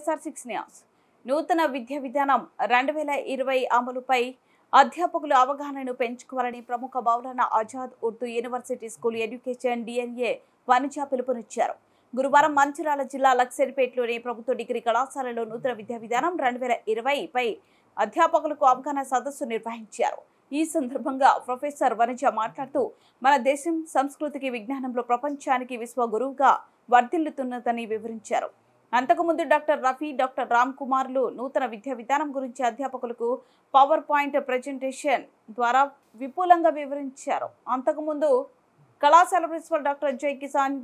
SR6 news. నూతన విద్యా విధానం 2020 అమలుపై అధ్యాపకుల అవగాహనను పెంచుకోవాలని ప్రముఖ Maulana Azad Urdu university school education DNA Vanija పిలుపునిచ్చారు. గురువారం మంచిర్యాల జిల్లా లక్సెరిపేటలోని ప్రభుత్వ డిగ్రీ కళాశాలలో నూతన విద్యా విధానం 2020 పై అధ్యాపకులకు అవగాహన సదస్సు నిర్వహించారు. ఈ సందర్భంగా ప్రొఫెసర్ వనిజ మాట్లాడుతూ మన దేశం సంస్కృతికి విజ్ఞానంలో ప్రపంచానికి విశ్వ గురువుగా వర్ధిల్లుతున్నదని వివరించారు. అంతకుముందు డాక్టర్ రఫీ, డాక్టర్ రామ్ కుమార్లు నూతన విద్యా విధానం గురించి అధ్యాపకులకు పవర్ పాయింట్ ప్రెజెంటేషన్ ద్వారా విపులంగా వివరించారు. అంతకుముందు కళాశాల ప్రిన్సిపల్ డాక్టర్ జై కిసాన్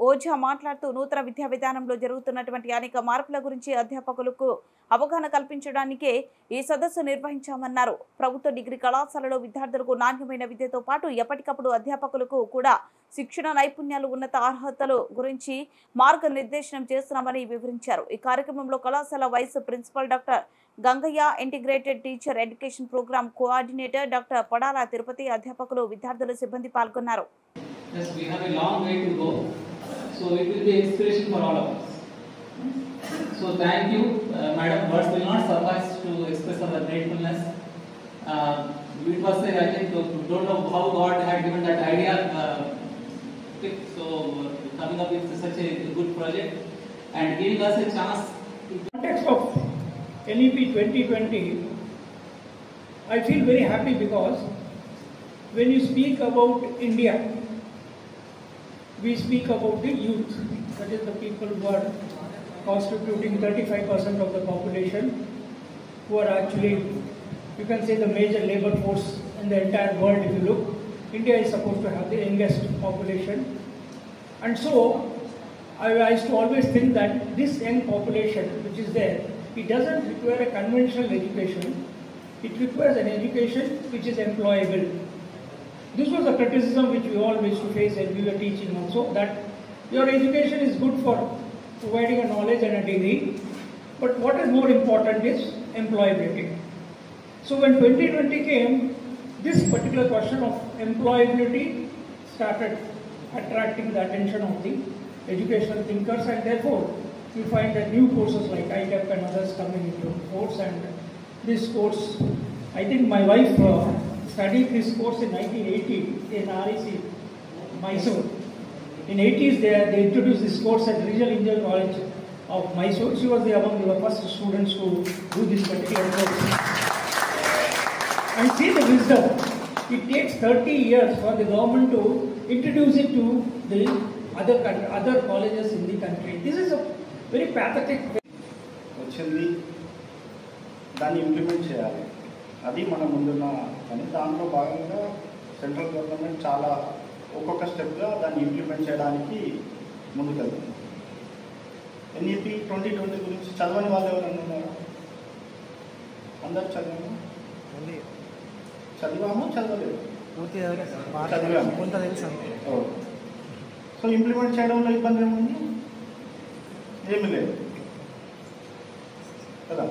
ఓజా మాట్లాడుతూ నూతన విద్యా విధానంలో జరుగుతున్నటువంటి అనేక మార్పుల గురించి అధ్యాపకులకు అవగాహన కల్పించడానికే ఈ సదస్సు నిర్వహించామన్నారు. ప్రభుత్వ డిగ్రీ కళాశాలలో విద్యార్థులకు నాణ్యమైన విద్యతో పాటు ఎప్పటికప్పుడు అధ్యాపకులకు కూడా శిక్షణ నైపుణ్యాలు, ఉన్నత అర్హతలు గురించి మార్గనిర్దేశనం చేస్తున్నామని వివరించారు. ఈ కార్యక్రమంలో కళాశాల vice principal doctor Gangaiah, integrated teacher education programme coordinator doctor Padala Tirupati, అధ్యాపకులు, విద్యార్థులు, సిబ్బంది పాల్గొన్నారు. Yes, we have a long way to go, so it will be inspiration for all of us. So thank you, madam. Words will not suffice to express our gratefulness. It was I think don't know how God had given that idea. So coming up with such a good project and giving us a chance. In context of NEP 2020, I feel very happy because when you speak about India, we speak about the youth, that is the people who are constituting 35% of the population, who are actually, you can say, the major labor force in the entire world. If you look, India is supposed to have the youngest population, and so I used to always think that this young population which is there, it doesn't require a conventional education, it requires an education which is employable. This was a criticism which we all used to face when we were teaching also, that your education is good for providing a knowledge and a degree, but what is more important is employability. So when 2020 came, this particular question of employability started attracting the attention of the educational thinkers, and therefore you find that new courses like ITEP and others coming into force. And this course, I think my wife studied this course in 1980 in REC, Mysore. In 80s they introduced this course at Regional Engineering College of Mysore. She was among the first students to do this particular course. And see the wisdom. It takes 30 years for the government to introduce it to the other colleges in the country. This is a very pathetic way. దాన్ని implement చేయాలి, అది మన ముందున్న పని. దాంట్లో భాగంగా central government చాలా ఒక్కొక్క స్టెప్గా దాన్ని ఇంప్లిమెంట్ చేయడానికి ముందుకెళ్తుంది. NEP 2020 గురించి చదవని వాళ్ళు ఎవరైనా ఉన్నారా? అందరు చదివాము చదవలేదు? చదివాము. సో ఇంప్లిమెంట్ చేయడంలో ఇబ్బంది ఏముంది? ఏమి లేదు కదా.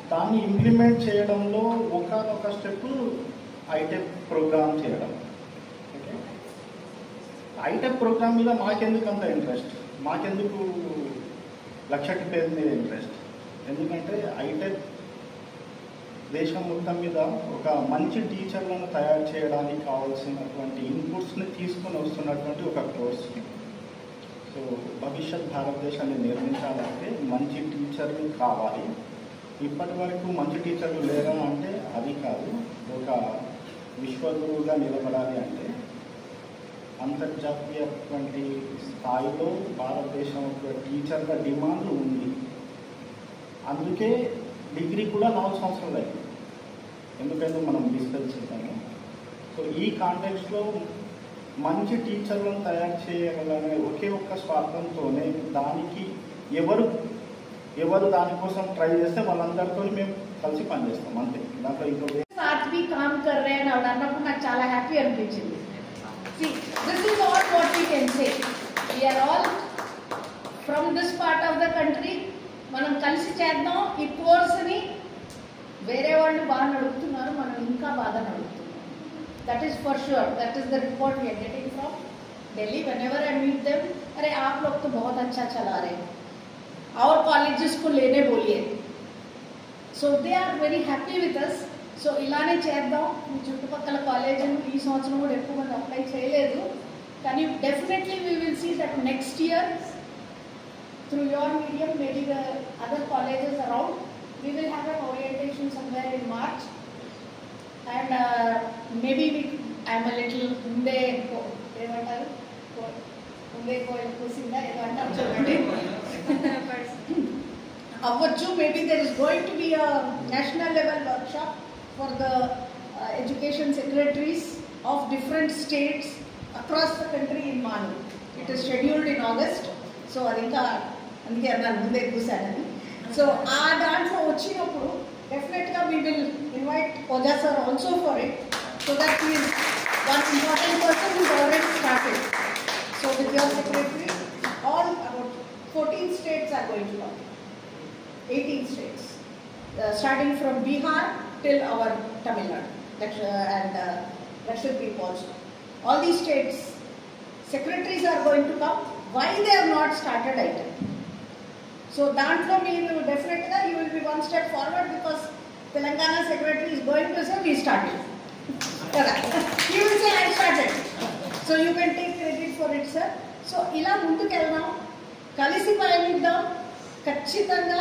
దాన్ని ఇంప్లిమెంట్ చేయడంలో ఒకనొక స్టెప్ ITEP ప్రోగ్రామ్ చేయడం. ఓకే, ITEP ప్రోగ్రామ్ మీద మాకెందుకు అంత ఇంట్రెస్ట్, మాకెందుకు లక్షటి పేరు మీద ఇంట్రెస్ట్? ఎందుకంటే ITEP దేశం మొత్తం మీద ఒక మంచి టీచర్లను తయారు చేయడానికి కావాల్సినటువంటి ఇన్పుట్స్ని తీసుకొని వస్తున్నటువంటి ఒక కోర్స్. సో భవిష్యత్ భారతదేశాన్ని నిర్మించాలంటే మంచి టీచర్లు కావాలి. ఇప్పటి వరకు మంచి టీచర్లు లేరా అంటే అది కాదు. ఒక విశ్వగురువుగా నిలబడాలి అంటే అంతర్జాతీయటువంటి స్థాయిలో భారతదేశం ఒక టీచర్ల డిమాండ్ ఉంది. అందుకే డిగ్రీ కూడా 4 సంవత్సరాలు అయింది, ఎందుకంటే మనం తీసుకెళ్తున్నాము. సో ఈ కాంటెక్స్లో మంచి టీచర్లను తయారు చేయగలనే ఒకే ఒక్క స్వార్థంతోనే దానికి ఎవరు దానికోసం ట్రై చేస్తే వాళ్ళందరితో మేము కలిసి పనిచేస్తాం అంతే. దాంట్లో ఇంకో అన్నప్పుడు నాకు చాలా హ్యాపీ అనిపించింది. This is all what we can say. We are all from this part of the country. మనం కలిసి చేద్దాం ఈ కోర్స్ని. వేరే వాళ్ళు బాగా నడుపుతున్నారు, మనం ఇంకా బాగా నడుపుతున్నాం. That is for sure. That is the report we are getting from Delhi. Whenever I meet them, अरे आप लोग तो बहुत अच्छा चला रहे हैं. और कॉलेजेस को लेने बोलिए. So they are very happy with us. So ఇలానే చేద్దాం. మీ చుట్టుపక్కల కాలేజీలు ఈ సంవత్సరం కూడా ఎక్కువ మంది అప్లై చేయలేదు, కానీ definitely we will see that next year through your medium, maybe the other colleges around, we will have an orientation somewhere in March, and maybe I'm a little ముందే ఏమంటారు ముందే కూసిందా ఏదో అంటారు చూడండి అవ్వచ్చు. Maybe there is going to be a national level workshop for the education secretaries of different states across the country in Manu. It is scheduled in August. So adinka andike annaru munde kusanani. So aa dantlo vachinappudu definitely we will invite Oja sir also for it, so that he is one important person who already started. So with your secretary, all about 14 states are going to come, 18 states, starting from Bihar till our Tamil Nadu and Lakshadweep also. All these states secretaries are going to come. Why they have not started item? So dantlo meenu definitely you will be one step forward, because Telangana secretary is going to say we started. He will say I started. So you can take credit for it, sir. So ila munduku veldam, kalisi payaniddam, ఖచ్చితంగా